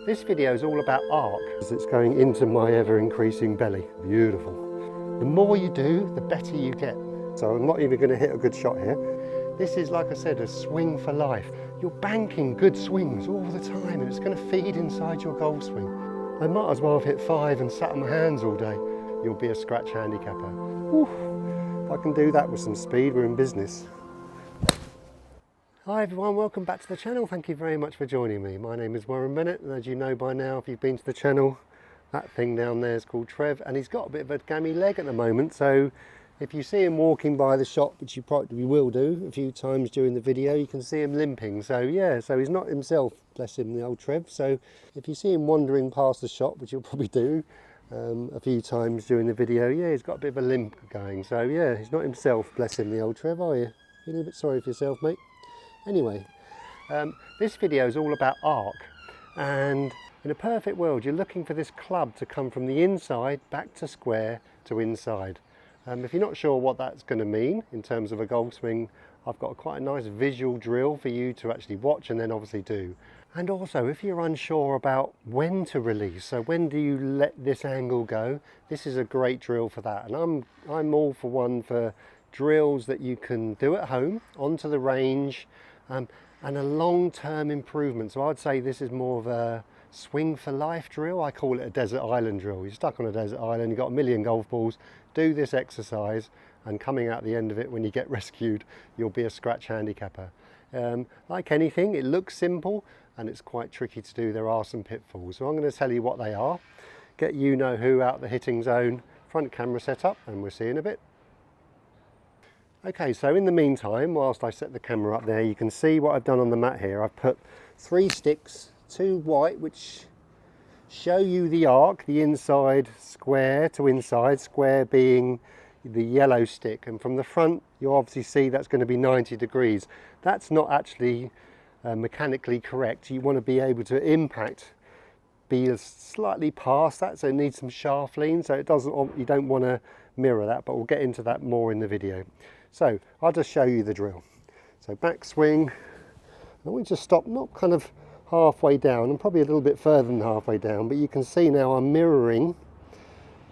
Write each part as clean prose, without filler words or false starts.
This video is all about arc, as it's going into my ever-increasing belly. Beautiful. The more you do, the better you get. So I'm not even going to hit a good shot here. This is, like I said, a swing for life. You're banking good swings all the time, and it's going to feed inside your golf swing. I might as well have hit 5 and sat on my hands all day. You'll be a scratch handicapper. Whew. If I can do that with some speed, we're in business. Hi everyone, welcome back to the channel. Thank you very much for joining me. My name is Warren Bennett, and as you know by now, if you've been to the channel, that thing down there is called Trev, and he's got a bit of a gammy leg at the moment, so if you see him walking by the shop, which you probably will do a few times during the video, you can see him limping. So yeah, so he's not himself, bless him, the old Trev. So if you see him wandering past the shop, which you'll probably do a few times during the video, yeah, he's got a bit of a limp going. So yeah, he's not himself, bless him, the old Trev, are you? Feeling a bit sorry for yourself, mate? Anyway, this video is all about arc, and in a perfect world, you're looking for this club to come from the inside back to square to inside. If you're not sure what that's going to mean in terms of a golf swing, I've got quite a nice visual drill for you to actually watch and then obviously do. And also, if you're unsure about when to release, so when do you let this angle go, this is a great drill for that. And I'm all for one for drills that you can do at home, onto the range, and a long-term improvement. So I'd say this is more of a swing for life drill. I call it a desert island drill. You're stuck on a desert island, you've got a million golf balls, do this exercise, and coming out the end of it when you get rescued, you'll be a scratch handicapper. Like anything, it looks simple and it's quite tricky to do. There are some pitfalls. So I'm going to tell you what they are, get you know who out the hitting zone, front camera setup, and we'll see in a bit. Okay, so in the meantime, whilst I set the camera up there, you can see what I've done on the mat here. I've put 3 sticks, 2 white, which show you the arc, the inside square to inside, square being the yellow stick. And from the front, you obviously see that's going to be 90 degrees. That's not actually mechanically correct. You want to be able to impact, be slightly past that, so it needs some shaft lean, so it doesn't, you don't want to mirror that, but we'll get into that more in the video. So I'll just show you the drill. So back swing, I want you to stop not kind of halfway down, and probably a little bit further than halfway down, but you can see now I'm mirroring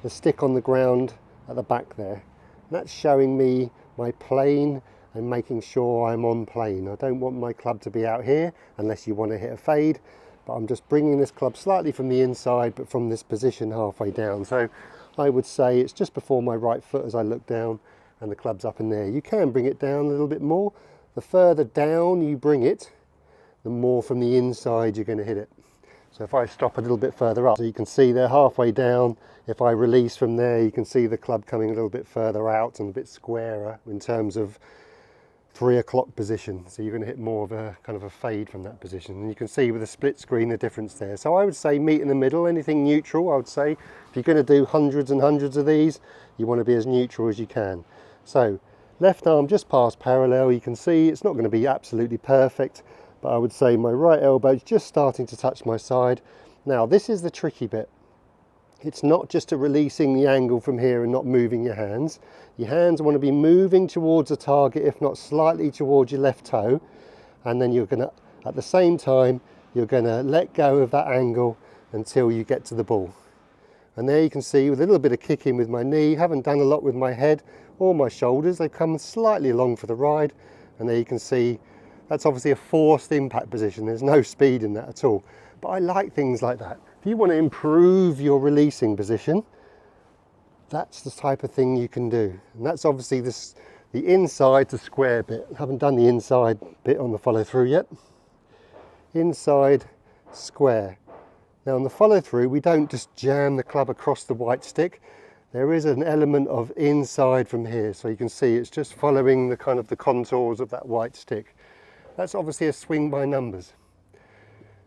the stick on the ground at the back there. And that's showing me my plane and making sure I'm on plane. I don't want my club to be out here unless you want to hit a fade, but I'm just bringing this club slightly from the inside, but from this position halfway down. So I would say it's just before my right foot as I look down, and the club's up in there. You can bring it down a little bit more. The further down you bring it, the more from the inside you're going to hit it. So if I stop a little bit further up, so you can see they're halfway down. If I release from there, you can see the club coming a little bit further out and a bit squarer in terms of 3 o'clock position. So you're going to hit more of a kind of a fade from that position. And you can see with the split screen the difference there. So I would say meet in the middle, anything neutral. I would say if you're going to do hundreds and hundreds of these, you want to be as neutral as you can. So left arm just past parallel, you can see it's not going to be absolutely perfect, but I would say my right elbow is just starting to touch my side. Now this is the tricky bit. It's not just releasing the angle from here and not moving your hands. Your hands want to be moving towards the target, if not slightly towards your left toe, and then you're going to, at the same time, you're going to let go of that angle until you get to the ball. And there you can see with a little bit of kicking with my knee, haven't done a lot with my head or my shoulders, they come slightly along for the ride, and there you can see that's obviously a forced impact position. There's no speed in that at all, but I like things like that. If you want to improve your releasing position, that's the type of thing you can do. And that's obviously the inside to square bit. I haven't done the inside bit on the follow through yet. Inside square. Now on the follow through, we don't just jam the club across the white stick. There is an element of inside from here, so you can see it's just following the kind of the contours of that white stick. That's obviously a swing by numbers.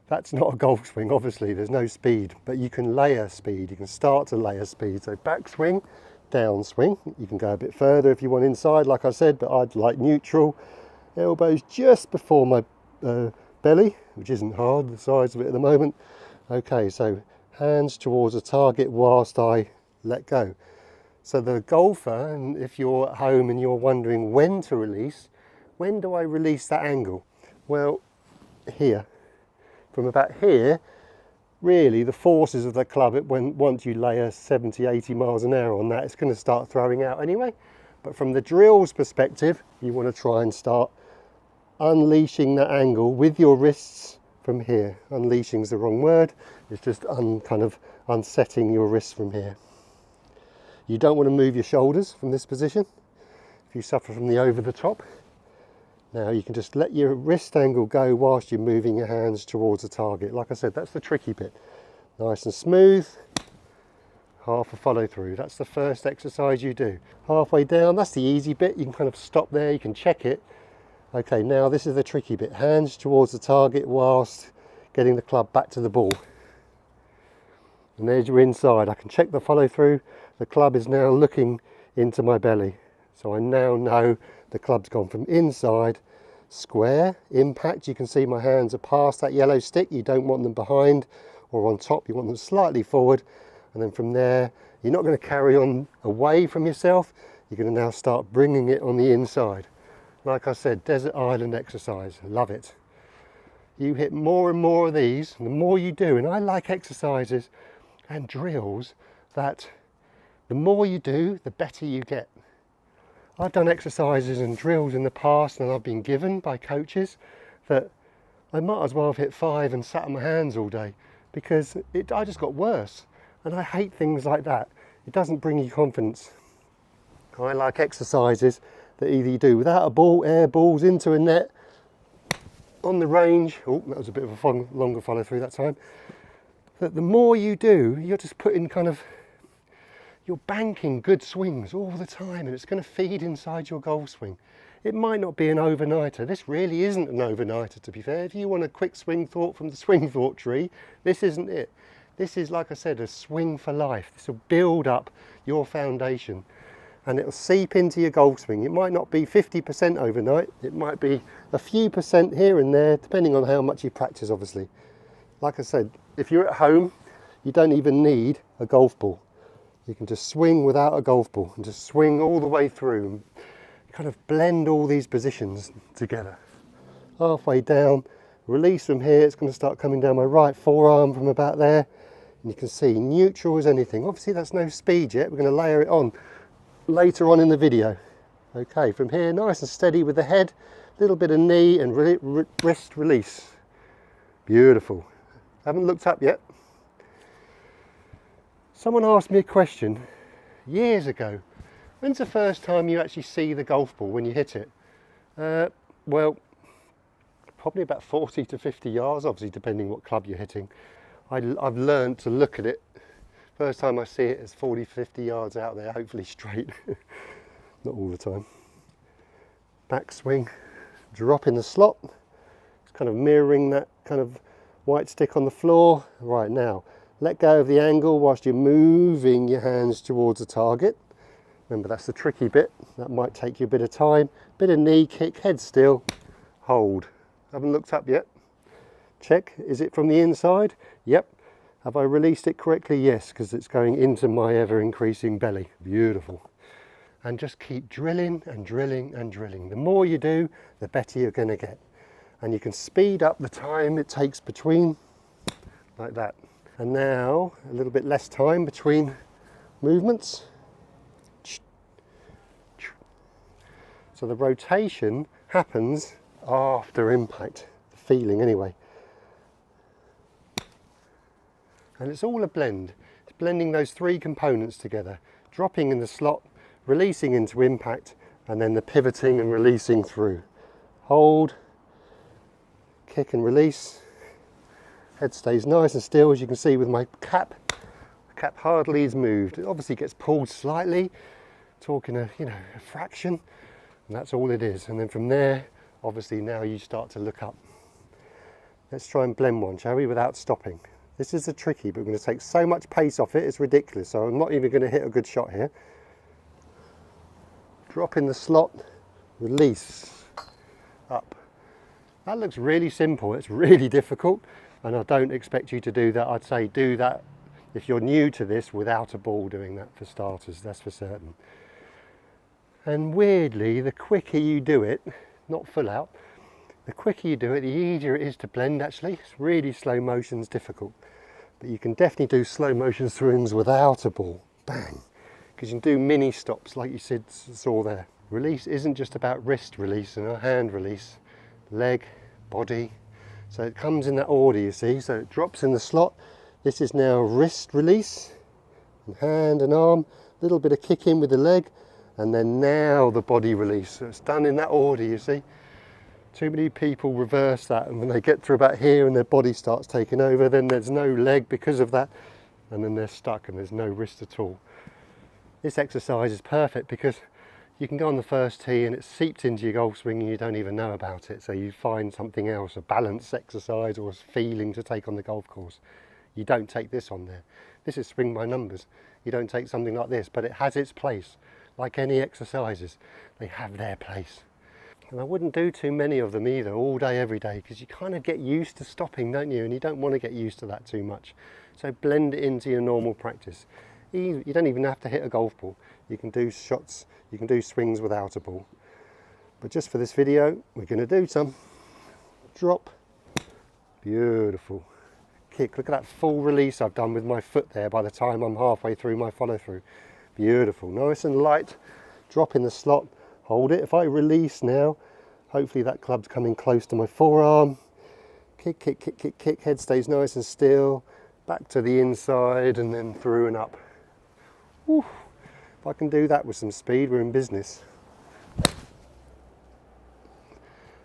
That's not a golf swing, obviously, there's no speed, but you can layer speed, you can start to layer speed. So back swing, down swing, you can go a bit further if you want inside, like I said, but I'd like neutral. Elbows just before my belly, which isn't hard, the size of it at the moment. Okay, so hands towards the target whilst I let go. So the golfer, and if you're at home and you're wondering when to release, when do I release that angle? Well, here. From about here really the forces of the club, once you lay a 70, 80 miles an hour on that, it's going to start throwing out anyway. But from the drill's perspective, you want to try and start unleashing that angle with your wrists from here. Unleashing is the wrong word. It's just kind of unsetting your wrists from here. You don't want to move your shoulders from this position if you suffer from the over the top. Now you can just let your wrist angle go whilst you're moving your hands towards the target. Like I said, that's the tricky bit. Nice and smooth. Half a follow through. That's the first exercise you do. Halfway down, that's the easy bit. You can kind of stop there, you can check it. Okay, now this is the tricky bit. Hands towards the target whilst getting the club back to the ball. And there's your inside. I can check the follow through. The club is now looking into my belly. So I now know the club's gone from inside, square, impact. You can see my hands are past that yellow stick. You don't want them behind or on top. You want them slightly forward. And then from there, you're not going to carry on away from yourself. You're going to now start bringing it on the inside. Like I said, desert island exercise. Love it. You hit more and more of these, and the more you do, and I like exercises and drills that the more you do, the better you get. I've done exercises and drills in the past and I've been given by coaches that I might as well have hit 5 and sat on my hands all day, because I just got worse. And I hate things like that. It doesn't bring you confidence. I like exercises that either you do without a ball, air balls into a net, on the range. Oh, that was a bit of a longer follow through that time. That the more you do, you're just putting you're banking good swings all the time, and it's going to feed inside your golf swing. It might not be an overnighter. This really isn't an overnighter, to be fair. If you want a quick swing thought from the swing thought tree, this isn't it. This is, like I said, a swing for life. This will build up your foundation and it'll seep into your golf swing. It might not be 50% overnight. It might be a few percent here and there, depending on how much you practice, obviously. Like I said, if you're at home, you don't even need a golf ball. You can just swing without a golf ball and just swing all the way through and kind of blend all these positions together. Halfway down, release from here. It's going to start coming down my right forearm from about there. And you can see neutral as anything. Obviously that's no speed yet. We're going to layer it on later on in the video. Okay, from here, nice and steady with the head, little bit of knee and wrist release. Beautiful. Haven't looked up yet. Someone asked me a question years ago. When's the first time you actually see the golf ball when you hit it? Well, probably about 40 to 50 yards, obviously depending what club you're hitting. I've learned to look at it. First time I see it is 40, 50 yards out there, hopefully straight. Not all the time. Backswing, drop in the slot. It's kind of mirroring that kind of white stick on the floor. Right, now, let go of the angle whilst you're moving your hands towards the target. Remember, that's the tricky bit. That might take you a bit of time. Bit of knee kick, head still, hold. Haven't looked up yet. Check, is it from the inside? Yep. Have I released it correctly? Yes, because it's going into my ever increasing belly. Beautiful. And just keep drilling and drilling and drilling. The more you do, the better you're going to get. And you can speed up the time it takes between, like that. And now, a little bit less time between movements. So the rotation happens after impact, the feeling anyway. And it's all a blend. It's blending those three components together. Dropping in the slot, releasing into impact, and then the pivoting and releasing through. Hold, kick and release. Head stays nice and still, as you can see with my cap. The cap hardly is moved. It obviously gets pulled slightly, talking a fraction, and that's all it is. And then from there, obviously now you start to look up. Let's try and blend one, shall we, without stopping. This is the tricky, but we're going to take so much pace off it, it's ridiculous. So I'm not even going to hit a good shot here. Drop in the slot, release, up. That looks really simple, it's really difficult, and I don't expect you to do that. I'd say do that if you're new to this without a ball, doing that for starters, that's for certain. And weirdly, the quicker you do it, not full out, the quicker you do it, the easier it is to blend actually. It's really slow motion's difficult. But you can definitely do slow motion swings without a ball. Bang. Because you can do mini stops like you saw there. Release isn't just about wrist release and a hand release, leg, body. So it comes in that order, you see. So it drops in the slot. This is now wrist release, and hand and arm, a little bit of kick in with the leg, and then now the body release. So it's done in that order, you see. Too many people reverse that, and when they get to about here and their body starts taking over, then there's no leg because of that, and then they're stuck and there's no wrist at all. This exercise is perfect because you can go on the first tee and it seeps into your golf swing and you don't even know about it. So you find something else, a balance exercise or a feeling to take on the golf course. You don't take this on there. This is swing by numbers. You don't take something like this, but it has its place. Like any exercises, they have their place. And I wouldn't do too many of them either, all day, every day, because you kind of get used to stopping, don't you? And you don't want to get used to that too much. So blend it into your normal practice. You don't even have to hit a golf ball. You can do shots, you can do swings without a ball. But just for this video, we're going to do some. Drop. Beautiful. Kick. Look at that full release I've done with my foot there by the time I'm halfway through my follow through. Beautiful. Nice and light. Drop in the slot. Hold it. If I release now, hopefully that club's coming close to my forearm. Kick, kick, kick, kick, kick. Head stays nice and still. Back to the inside and then through and up. Whew. If I can do that with some speed, we're in business.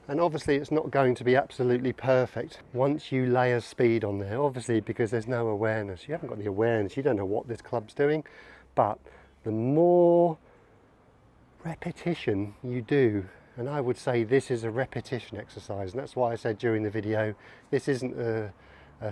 And obviously it's not going to be absolutely perfect once you layer speed on there, obviously, because there's no awareness. You haven't got the awareness, you don't know what this club's doing, but the more repetition you do, and I would say this is a repetition exercise, and that's why I said during the video, this isn't a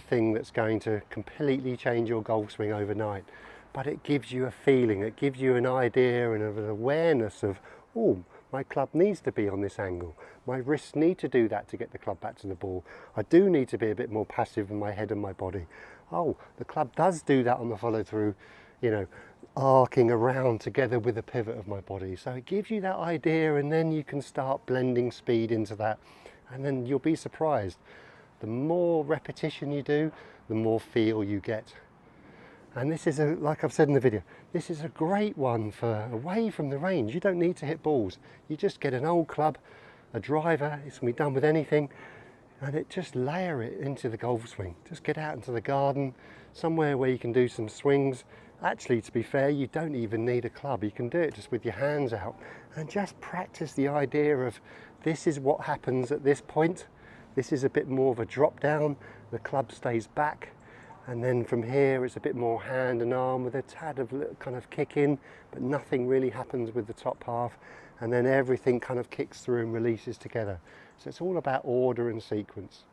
thing that's going to completely change your golf swing overnight, but it gives you a feeling, it gives you an idea and an awareness of, oh, my club needs to be on this angle. My wrists need to do that to get the club back to the ball. I do need to be a bit more passive with my head and my body. Oh, the club does do that on the follow through, you know, arcing around together with the pivot of my body. So it gives you that idea, and then you can start blending speed into that, and then you'll be surprised. The more repetition you do, the more feel you get. And this is, like I've said in the video, this is a great one for away from the range. You don't need to hit balls. You just get an old club, a driver, it's going to be done with anything, and it just layer it into the golf swing. Just get out into the garden, somewhere where you can do some swings. Actually, to be fair, you don't even need a club. You can do it just with your hands out and just practice the idea of this is what happens at this point. This is a bit more of a drop down. The club stays back. And then from here, it's a bit more hand and arm with a tad of little kind of kick in, but nothing really happens with the top half. And then everything kind of kicks through and releases together. So it's all about order and sequence.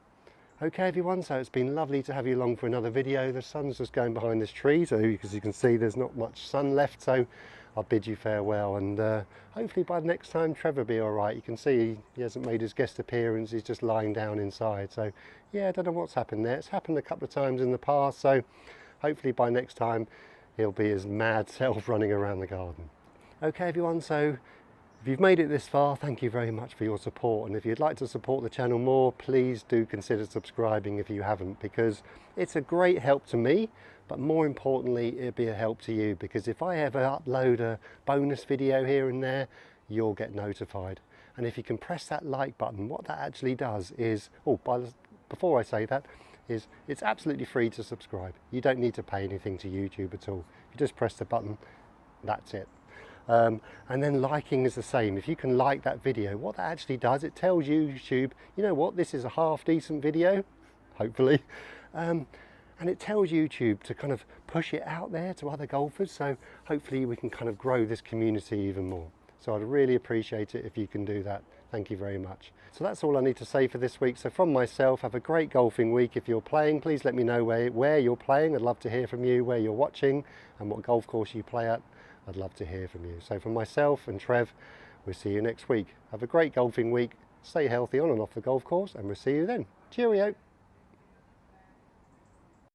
Okay, everyone, so it's been lovely to have you along for another video. The sun's just going behind this tree, so as you can see, there's not much sun left. So I'll bid you farewell, and hopefully by the next time Trevor will be all right. You can see he hasn't made his guest appearance, he's just lying down inside. So yeah, I don't know what's happened there. It's happened a couple of times in the past, so hopefully by next time he'll be his mad self running around the garden. Okay, everyone, so if you've made it this far, thank you very much for your support, and if you'd like to support the channel more, please do consider subscribing if you haven't, because it's a great help to me, but more importantly, it'll be a help to you, because if I ever upload a bonus video here and there, you'll get notified. And if you can press that like button, what that actually does is, before I say that, is it's absolutely free to subscribe. You don't need to pay anything to YouTube at all. You just press the button, that's it. And then liking is the same. If you can like that video, what that actually does, it tells YouTube, you know what, this is a half decent video, hopefully, and it tells YouTube to kind of push it out there to other golfers, so hopefully we can kind of grow this community even more. So I'd really appreciate it if you can do that. Thank you very much. So that's all I need to say for this week. So from myself, have a great golfing week. If you're playing, please let me know where you're playing. I'd love to hear from you, where you're watching and what golf course you play at. I'd love to hear from you. So from myself and Trev, we'll see you next week. Have a great golfing week. Stay healthy on and off the golf course, and we'll see you then. Cheerio.